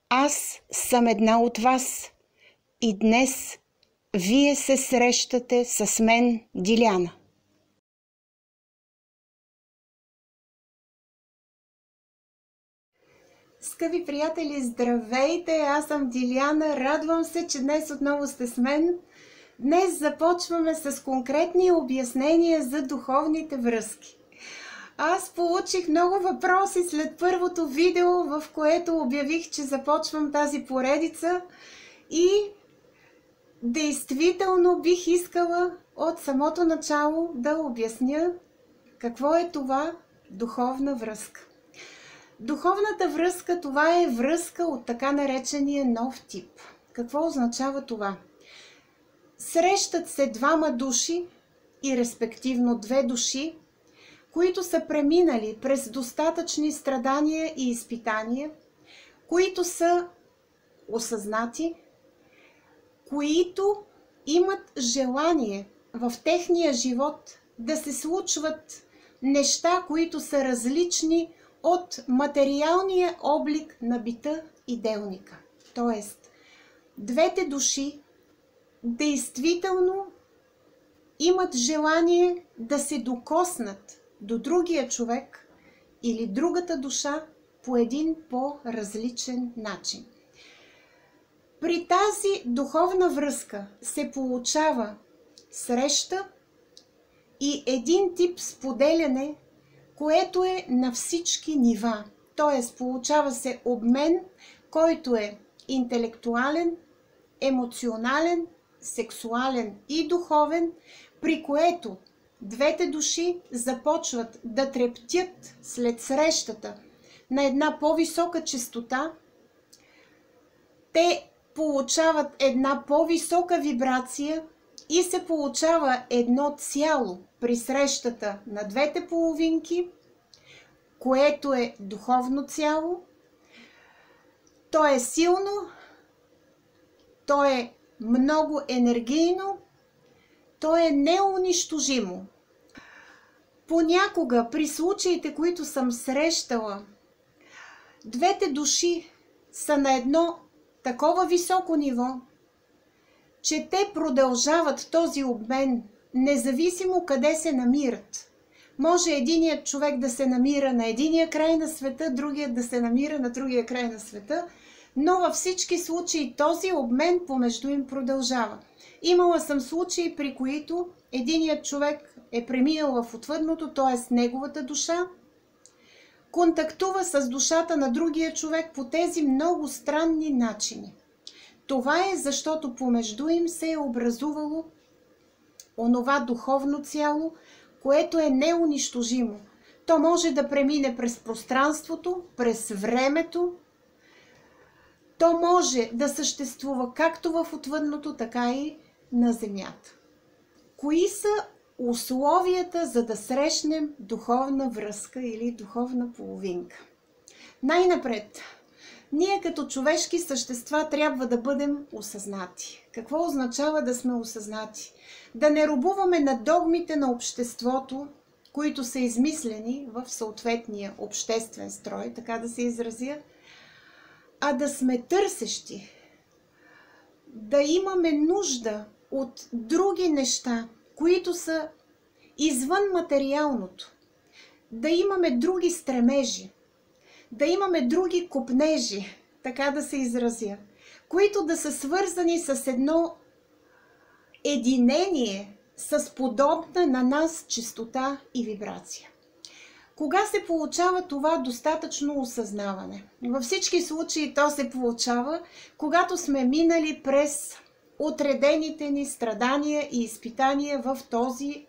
Аз съм една от вас и днес вие се срещате с мен, Диляна. Скъпи приятели, здравейте! Аз съм Диляна. Радвам се, че днес отново сте с мен. Днес започваме с конкретни обяснения за духовните връзки. Аз получих много въпроси след първото видео, в което обявих, че започвам тази поредица и действително бих искала от самото начало да обясня какво е това духовна връзка. Духовната връзка, това е връзка от така наречения нов тип. Какво означава това? Срещат се двама души и респективно две души, които са преминали през достатъчни страдания и изпитания, които са осъзнати, които имат желание в техния живот да се случват неща, които са различни от материалния облик на бита и делника. Тоест, двете души действително имат желание да се докоснат до другия човек или другата душа по един по-различен начин. При тази духовна връзка се получава среща и един тип споделяне, което е на всички нива. Т.е. получава се обмен, който е интелектуален, емоционален, сексуален и духовен, при което двете души започват да трептят след срещата на една по-висока честота. Те получават една по-висока вибрация и се получава едно цяло при срещата на двете половинки, което е духовно цяло. То е силно, то е много енергийно, то е неунищожимо. Понякога, при случаите, които съм срещала, двете души са на едно такова високо ниво, че те продължават този обмен, независимо къде се намират. Може единият човек да се намира на единия край на света, другият да се намира на другия край на света, но във всички случаи този обмен помежду им продължава. Имала съм случаи, при които единият човек е преминал в отвъдното, т.е. неговата душа, контактува с душата на другия човек по тези много странни начини. Това е защото помежду им се е образувало онова духовно цяло, което е неунищожимо. То може да премине през пространството, през времето. То може да съществува както в отвъдното, така и на земята. Кои са условията, за да срещнем духовна връзка или духовна половинка? Най-напред, ние като човешки същества трябва да бъдем осъзнати. Какво означава да сме осъзнати? Да не робуваме на догмите на обществото, които са измислени в съответния обществен строй, така да се изразя, а да сме търсещи, да имаме нужда от други неща, които са извън материалното, да имаме други стремежи, да имаме други копнежи, така да се изразя, които да са свързани с едно единение, с подобна на нас чистота и вибрация. Кога се получава това достатъчно осъзнаване? Във всички случаи то се получава, когато сме минали през отредените ни страдания и изпитания в този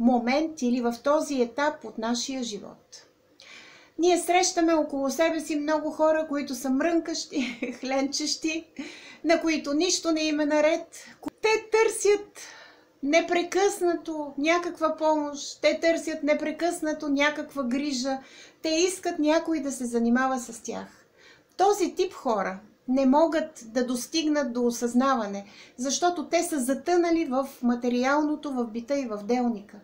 момент или в този етап от нашия живот. Ние срещаме около себе си много хора, които са мрънкащи, хленчещи, на които нищо не им е наред. Те търсят непрекъснато някаква помощ, те търсят непрекъснато някаква грижа, те искат някой да се занимава с тях. Този тип хора не могат да достигнат до осъзнаване, защото те са затънали в материалното, в бита и в делника.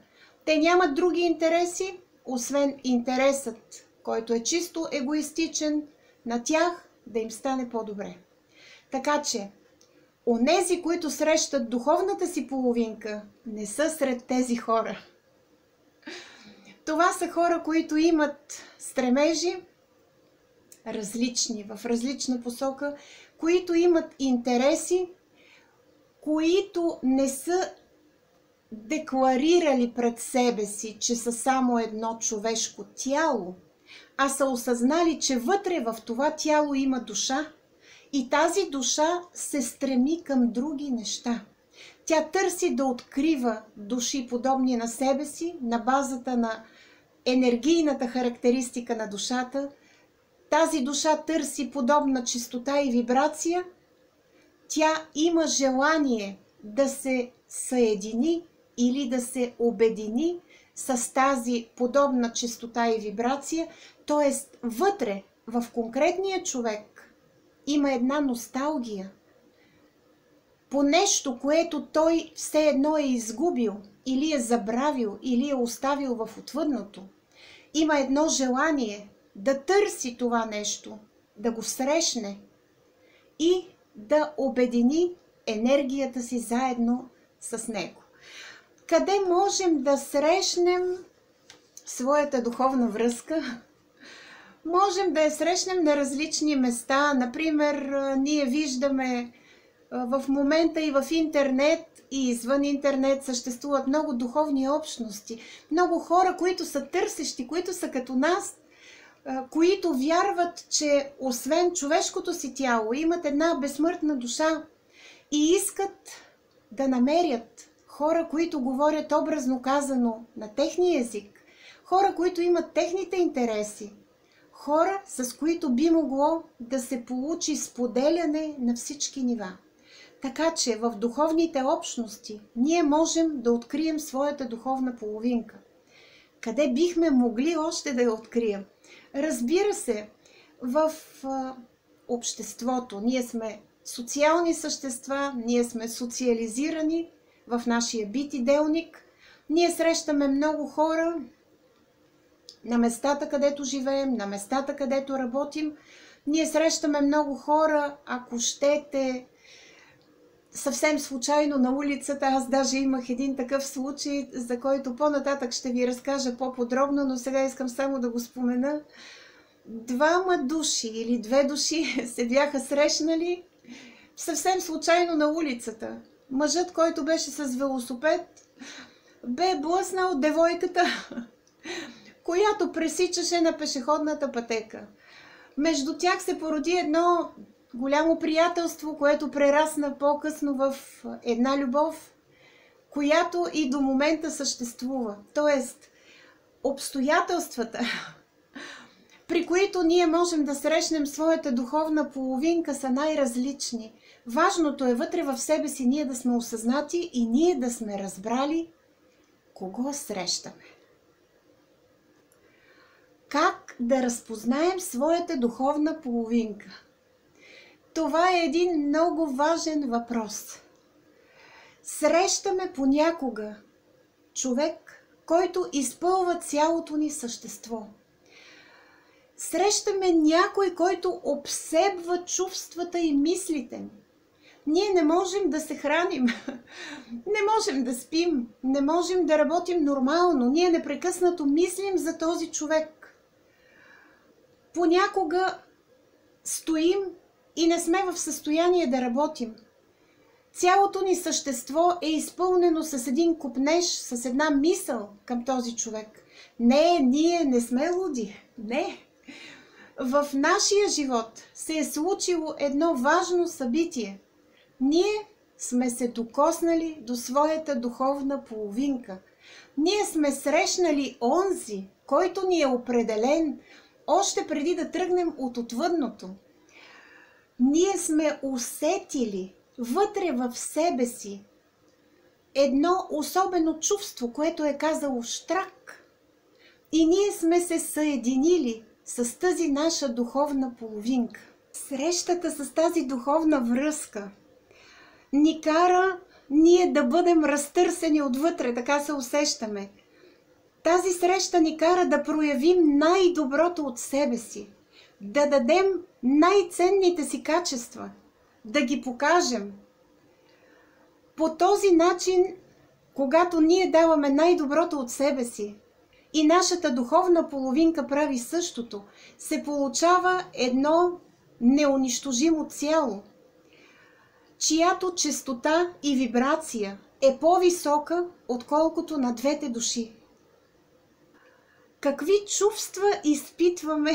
Те нямат други интереси, освен интересът, който е чисто егоистичен на тях да им стане по-добре. Така че, онези, които срещат духовната си половинка, не са сред тези хора. Това са хора, които имат стремежи различни, в различна посока, които имат интереси, които не са декларирали пред себе си, че са само едно човешко тяло, а са осъзнали, че вътре в това тяло има душа и тази душа се стреми към други неща. Тя търси да открива души подобни на себе си на базата на енергийната характеристика на душата. Тази душа търси подобна чистота и вибрация. Тя има желание да се съедини или да се обедини с тази подобна чистота и вибрация, т.е. вътре, в конкретния човек, има една носталгия по нещо, което той все едно е изгубил, или е забравил, или е оставил в отвъдното. Има едно желание да търси това нещо, да го срещне и да обедини енергията си заедно с него. Къде можем да срещнем своята духовна връзка? Можем да я срещнем на различни места. Например, ние виждаме в момента и в интернет, и извън интернет съществуват много духовни общности. Много хора, които са търсещи, които са като нас, които вярват, че освен човешкото си тяло имат една безсмъртна душа и искат да намерят хора, които говорят образно казано на техния език, хора, които имат техните интереси, хора, с които би могло да се получи споделяне на всички нива. Така че в духовните общности ние можем да открием своята духовна половинка. Къде бихме могли още да я открием? Разбира се, в обществото. Ние сме социални същества, ние сме социализирани в нашия бит и делник. Ние срещаме много хора на местата, където живеем, на местата, където работим. Ние срещаме много хора, ако щете, съвсем случайно на улицата. Аз даже имах един такъв случай, за който по-нататък ще ви разкажа по-подробно, но сега искам само да го спомена. Двама души или две души се бяха срещнали съвсем случайно на улицата. Мъжът, който беше с велосипед, бе блъснал девойката, която пресичаше на пешеходната пътека. Между тях се породи едно голямо приятелство, което прерасна по-късно в една любов, която и до момента съществува. Тоест, обстоятелствата, при които ние можем да срещнем своята духовна половинка, са най-различни. Важното е вътре в себе си ние да сме осъзнати и ние да сме разбрали кого срещаме. Как да разпознаем своята духовна половинка? Това е един много важен въпрос. Срещаме понякога човек, който изпълва цялото ни същество. Срещаме някой, който обсебва чувствата и мислите ни. Ние не можем да се храним, не можем да спим, не можем да работим нормално. Ние непрекъснато мислим за този човек. Понякога стоим и не сме в състояние да работим. Цялото ни същество е изпълнено с един копнеж, с една мисъл към този човек. Не, ние не сме луди. Не. В нашия живот се е случило едно важно събитие. Ние сме се докоснали до своята духовна половинка. Ние сме срещнали онзи, който ни е определен още преди да тръгнем от отвъдното. Ние сме усетили вътре в себе си едно особено чувство, което е казало щрак. И ние сме се съединили с тази наша духовна половинка. Срещата с тази духовна връзка ни кара ние да бъдем разтърсени отвътре, така се усещаме. Тази среща ни кара да проявим най-доброто от себе си, да дадем най-ценните си качества, да ги покажем. По този начин, когато ние даваме най-доброто от себе си и нашата духовна половинка прави същото, се получава едно неунищожимо цяло, чиято честота и вибрация е по-висока, отколкото на двете души. Какви чувства изпитваме,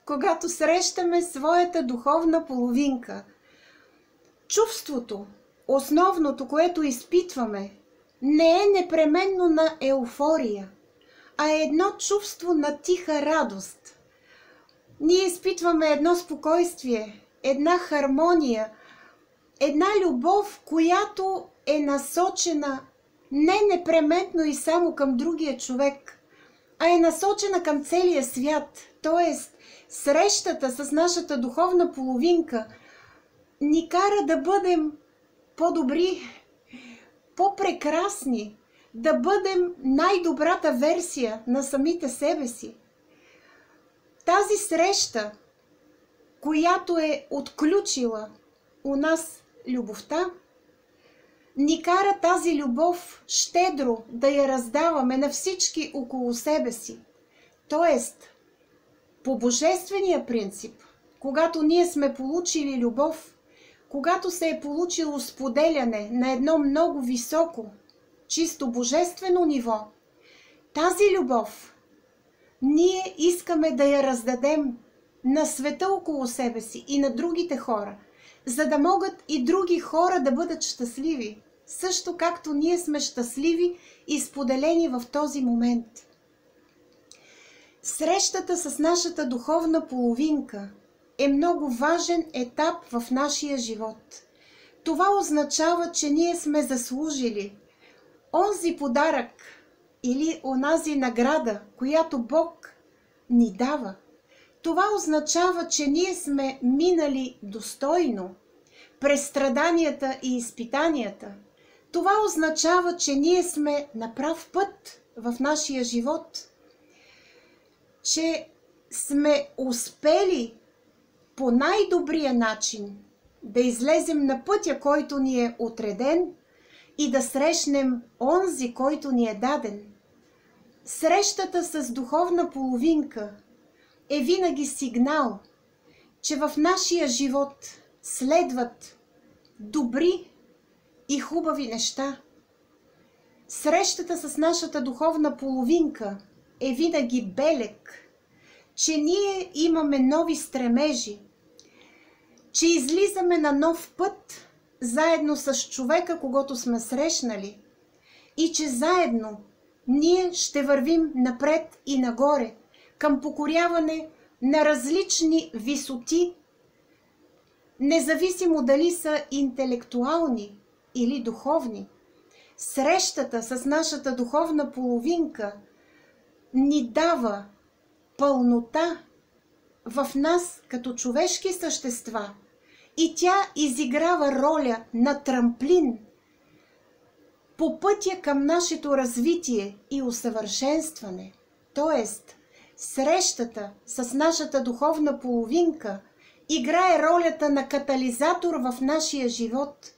когато срещаме своята духовна половинка? Чувството, основното, което изпитваме, не е непременно на еуфория, а е едно чувство на тиха радост. Ние изпитваме едно спокойствие, една хармония, една любов, която е насочена не непременно и само към другия човек, а е насочена към целия свят. Тоест, срещата с нашата духовна половинка ни кара да бъдем по-добри, по-прекрасни, да бъдем най-добрата версия на самите себе си. Тази среща, която е отключила у нас любовта, ни кара тази любов щедро да я раздаваме на всички около себе си. Тоест, по божествения принцип, когато ние сме получили любов, когато се е получило споделяне на едно много високо, чисто божествено ниво, тази любов ние искаме да я раздадем на света около себе си и на другите хора, за да могат и други хора да бъдат щастливи, също както ние сме щастливи и споделени в този момент. Срещата с нашата духовна половинка е много важен етап в нашия живот. Това означава, че ние сме заслужили онзи подарък или онази награда, която Бог ни дава. Това означава, че ние сме минали достойно през страданията и изпитанията. Това означава, че ние сме на прав път в нашия живот, че сме успели по най-добрия начин да излезем на пътя, който ни е отреден и да срещнем онзи, който ни е даден. Срещата с духовна половинка е винаги сигнал, че в нашия живот следват добри и хубави неща. Срещата с нашата духовна половинка е винаги белег, че ние имаме нови стремежи, че излизаме на нов път заедно с човека, когото сме срещнали, и че заедно ние ще вървим напред и нагоре към покоряване на различни висоти, независимо дали са интелектуални или духовни. Срещата с нашата духовна половинка ни дава пълнота в нас като човешки същества и тя изиграва роля на трамплин по пътя към нашето развитие и усъвършенстване. Тоест, срещата с нашата духовна половинка играе ролята на катализатор в нашия живот.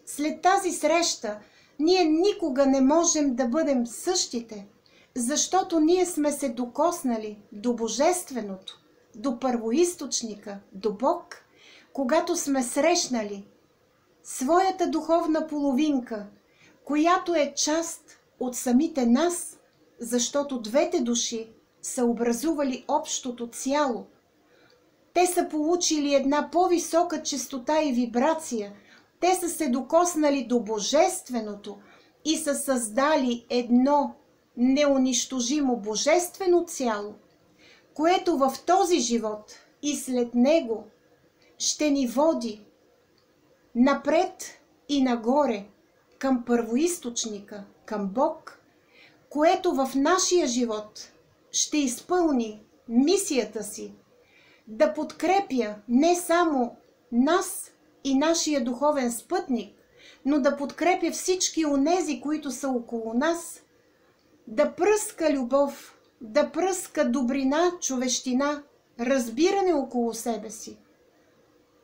След тази среща ние никога не можем да бъдем същите, защото ние сме се докоснали до Божественото, до първоизточника, до Бог, когато сме срещнали своята духовна половинка, която е част от самите нас, защото двете души са образували общото цяло. Те са получили една по-висока честота и вибрация. Те са се докоснали до Божественото и са създали едно неунищожимо божествено цяло, което в този живот и след него ще ни води напред и нагоре към първоизточника, към Бог, което в нашия живот ще изпълни мисията си да подкрепя не само нас и нашия духовен спътник, но да подкрепя всички онези, които са около нас, да пръска любов, да пръска добрина, човещина разбиране около себе си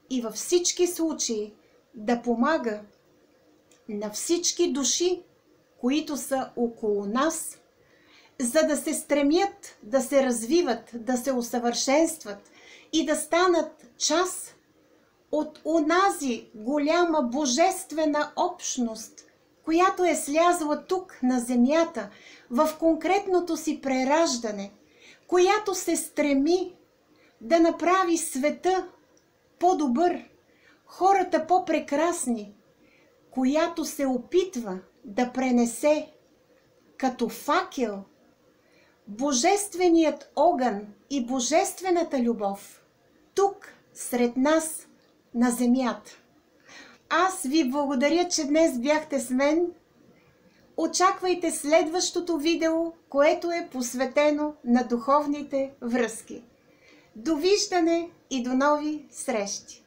и във всички случаи да помага на всички души, които са около нас, за да се стремят да се развиват, да се усъвършенстват и да станат част от онази голяма божествена общност, която е слязла тук на земята в конкретното си прераждане, която се стреми да направи света по-добър, хората по-прекрасни, която се опитва да пренесе като факел божественият огън и божествената любов тук сред нас на земята. Аз ви благодаря, че днес бяхте с мен. Очаквайте следващото видео, което е посветено на духовните връзки. Довиждане и до нови срещи!